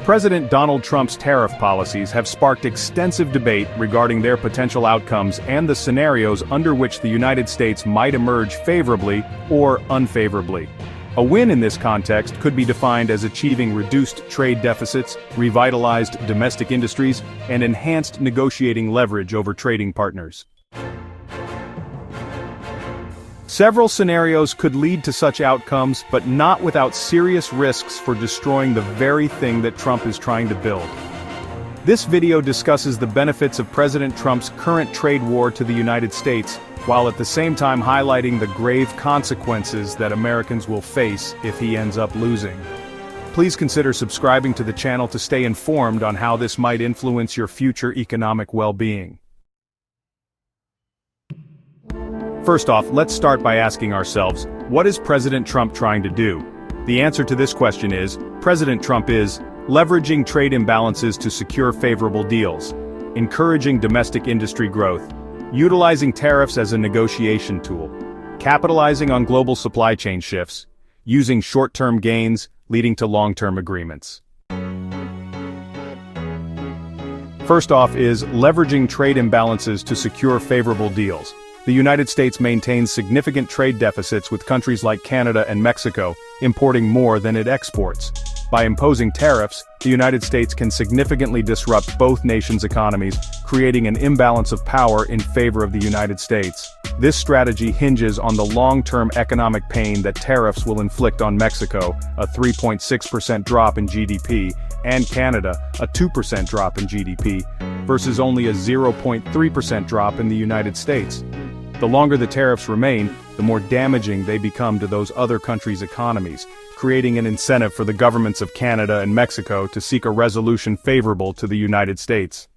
President Donald Trump's tariff policies have sparked extensive debate regarding their potential outcomes and the scenarios under which the United States might emerge favorably or unfavorably. A win in this context could be defined as achieving reduced trade deficits, revitalized domestic industries, and enhanced negotiating leverage over trading partners. Several scenarios could lead to such outcomes, but not without serious risks for destroying the very thing that Trump is trying to build. This video discusses the benefits of President Trump's current trade war to the United States, while at the same time highlighting the grave consequences that Americans will face if he ends up losing. Please consider subscribing to the channel to stay informed on how this might influence your future economic well-being. First off, let's start by asking ourselves, what is President Trump trying to do? The answer to this question is, President Trump is leveraging trade imbalances to secure favorable deals, encouraging domestic industry growth, utilizing tariffs as a negotiation tool, capitalizing on global supply chain shifts, using short-term gains leading to long-term agreements. First off is leveraging trade imbalances to secure favorable deals. The United States maintains significant trade deficits with countries like Canada and Mexico, importing more than it exports. By imposing tariffs, the United States can significantly disrupt both nations' economies, creating an imbalance of power in favor of the United States. This strategy hinges on the long-term economic pain that tariffs will inflict on Mexico, a 3.6% drop in GDP, and Canada, a 2% drop in GDP, versus only a 0.3% drop in the United States. The longer the tariffs remain, the more damaging they become to those other countries' economies, creating an incentive for the governments of Canada and Mexico to seek a resolution favorable to the United States.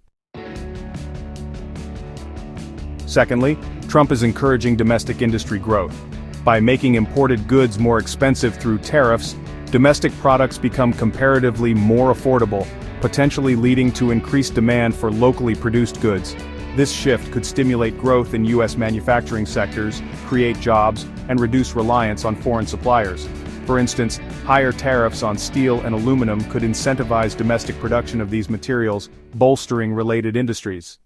Secondly, Trump is encouraging domestic industry growth. By making imported goods more expensive through tariffs, domestic products become comparatively more affordable, potentially leading to increased demand for locally produced goods. This shift could stimulate growth in U.S. manufacturing sectors, create jobs, and reduce reliance on foreign suppliers. For instance, higher tariffs on steel and aluminum could incentivize domestic production of these materials, bolstering related industries.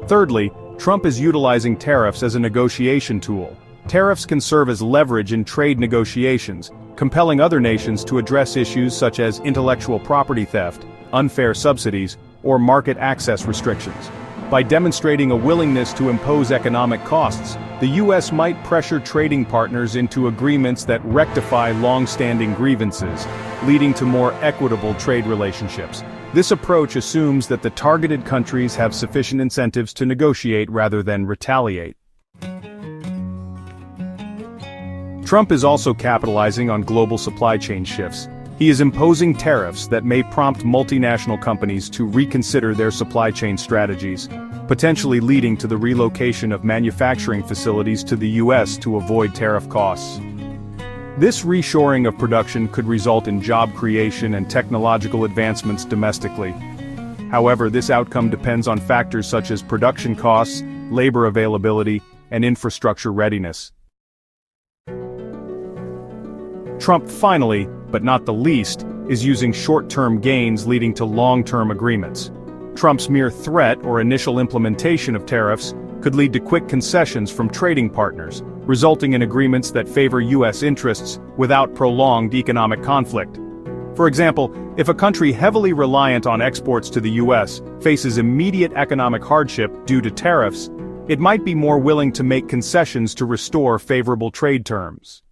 Thirdly, Trump is utilizing tariffs as a negotiation tool. Tariffs can serve as leverage in trade negotiations, compelling other nations to address issues such as intellectual property theft, unfair subsidies, or market access restrictions. By demonstrating a willingness to impose economic costs, the U.S. might pressure trading partners into agreements that rectify long-standing grievances, leading to more equitable trade relationships. This approach assumes that the targeted countries have sufficient incentives to negotiate rather than retaliate. Trump is also capitalizing on global supply chain shifts. He is imposing tariffs that may prompt multinational companies to reconsider their supply chain strategies, potentially leading to the relocation of manufacturing facilities to the U.S. to avoid tariff costs. This reshoring of production could result in job creation and technological advancements domestically. However, this outcome depends on factors such as production costs, labor availability, and infrastructure readiness. Trump finally, but not the least, is using short-term gains leading to long-term agreements. Trump's mere threat or initial implementation of tariffs could lead to quick concessions from trading partners, resulting in agreements that favor U.S. interests without prolonged economic conflict. For example, if a country heavily reliant on exports to the U.S. faces immediate economic hardship due to tariffs, it might be more willing to make concessions to restore favorable trade terms.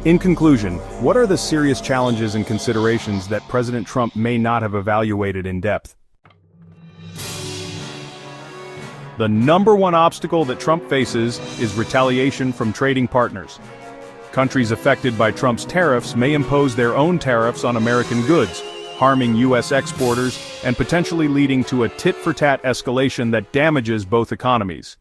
In conclusion, what are the serious challenges and considerations that President Trump may not have evaluated in depth? The number one obstacle that Trump faces is retaliation from trading partners. Countries affected by Trump's tariffs may impose their own tariffs on American goods, harming U.S. exporters and potentially leading to a tit-for-tat escalation that damages both economies.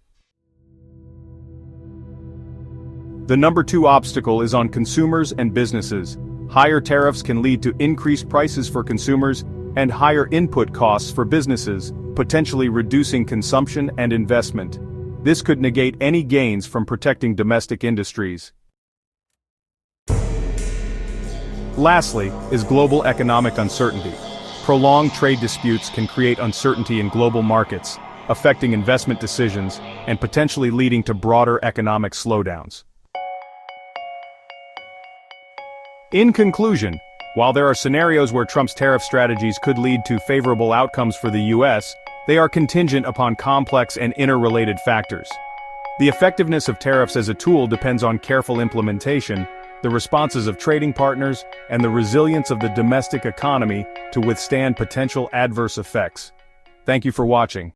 The number two obstacle is on consumers and businesses. Higher tariffs can lead to increased prices for consumers and higher input costs for businesses, potentially reducing consumption and investment. This could negate any gains from protecting domestic industries. Lastly, is global economic uncertainty. Prolonged trade disputes can create uncertainty in global markets, affecting investment decisions and potentially leading to broader economic slowdowns. In conclusion, while there are scenarios where Trump's tariff strategies could lead to favorable outcomes for the US, they are contingent upon complex and interrelated factors. The effectiveness of tariffs as a tool depends on careful implementation, the responses of trading partners, and the resilience of the domestic economy to withstand potential adverse effects. Thank you for watching.